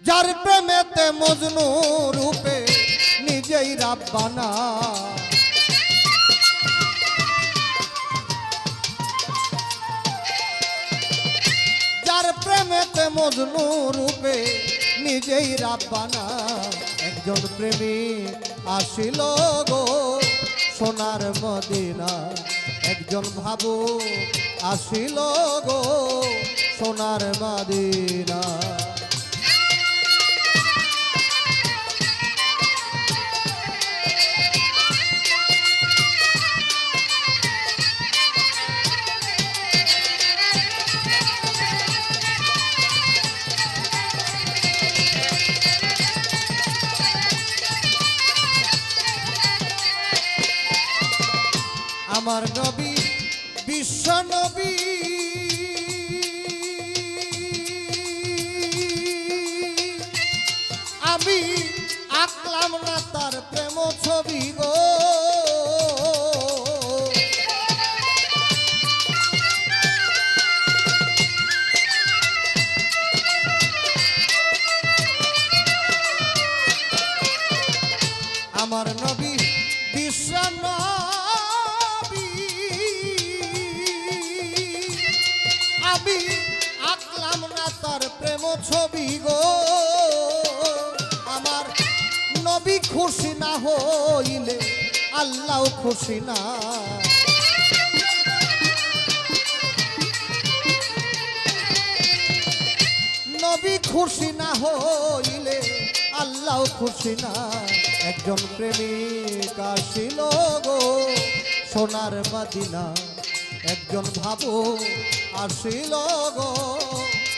যার প্রেমেতে মজনু রূপে নিজেই রাব্বানা, যার প্রেমেতে মজনু রূপে নিজেই রাব্বানা। একজন প্রেমিক আসিল গো সোনার মদিনা, একজন ভাবুক আসিল গো সোনার মদিনা। আমার নবী বিশ্ব নবী, আমি আঁকলাম না তার প্রেম ছবি গো। আমার নবী বিশ্ব নবী, আমি আঁকলাম না তার প্রেম ছবি গো। আমার নবী খুশি না হইলে আল্লাহ খুশি না, নবী খুশি না হইলে আল্লাহ খুশি না। একজন প্রেমিক আসিল গো সোনার মদিনা, একজন ভাবুক আসিল গো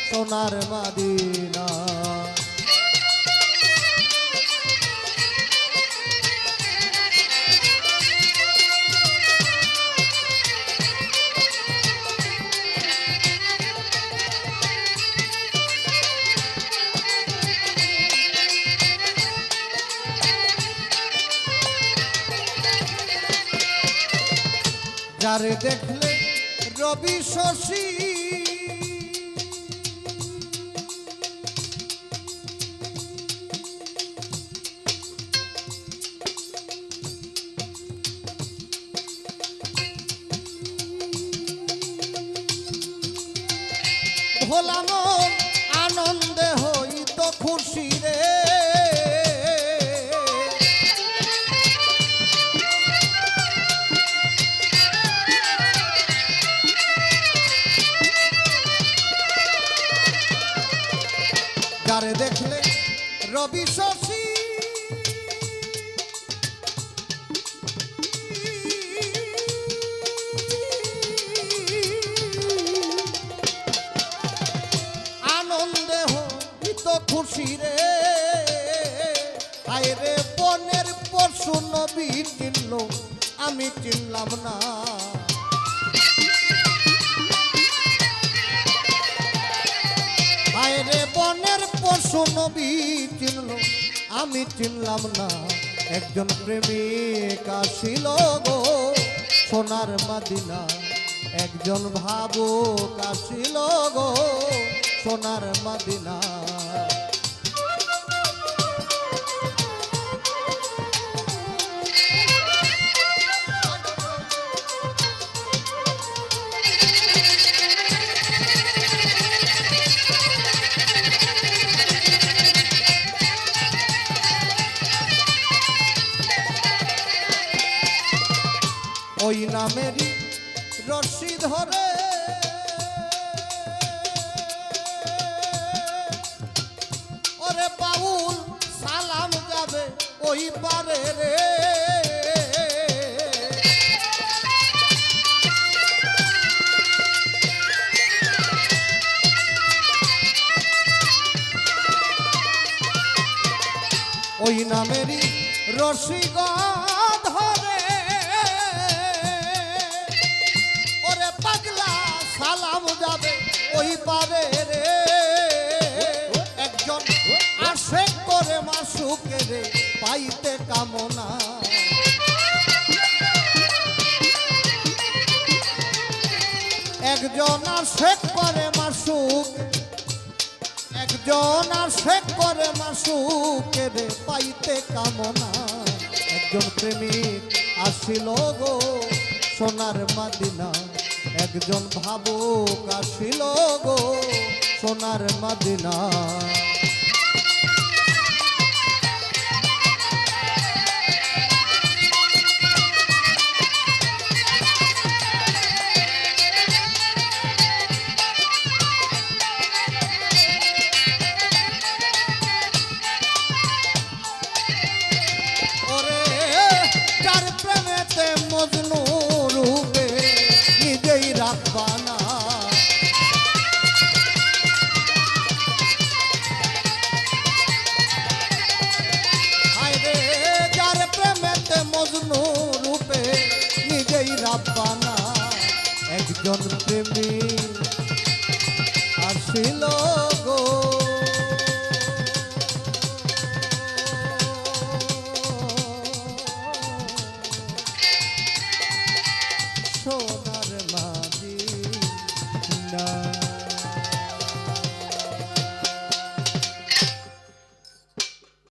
সোনার মদিনা। যারে দেখলে রবি শশী, ভোলা মন আনন্দে হইত খুশি রে। যারে দেখলে রবি শশী, আনন্দে হইত খুশি রে। আয় রে বনের পশু নবী চিনল, আমি চিনলাম না। আয় রে বনের পশু নবী চিনল, আমি চিনলাম না। একজন প্রেমিক আসিল গো সোনার মদিনা, একজন ভাবুক আসিল গো সোনার মদিনা। ওই নামেরই রশি ধরে ওরে বাউল সালাম যাবে ওই পারে রে। ওই নামেরই রশি ধরে ওরে পাগলা সালাম যাবে ওই পারে রে। একজন আসে করে মাসুকে রে পাইতে কামনা, একজন আসে করে মাসুক, একজন একজন আসে করে মাসুকের পাইতে কামনা, একজন প্রেমিক আসিল গো সোনার মাদিনা, একজন ভাবুক আসিল গো সোনার মাদিনা। ওরে যার প্রেমেতে মজনু রূপে নিজেই রাখবা না, হায় রে যার প্রেমেতে মজনু রূপে নিজেই রাখবা না, একজন প্রেমিক আসিল গো সোনার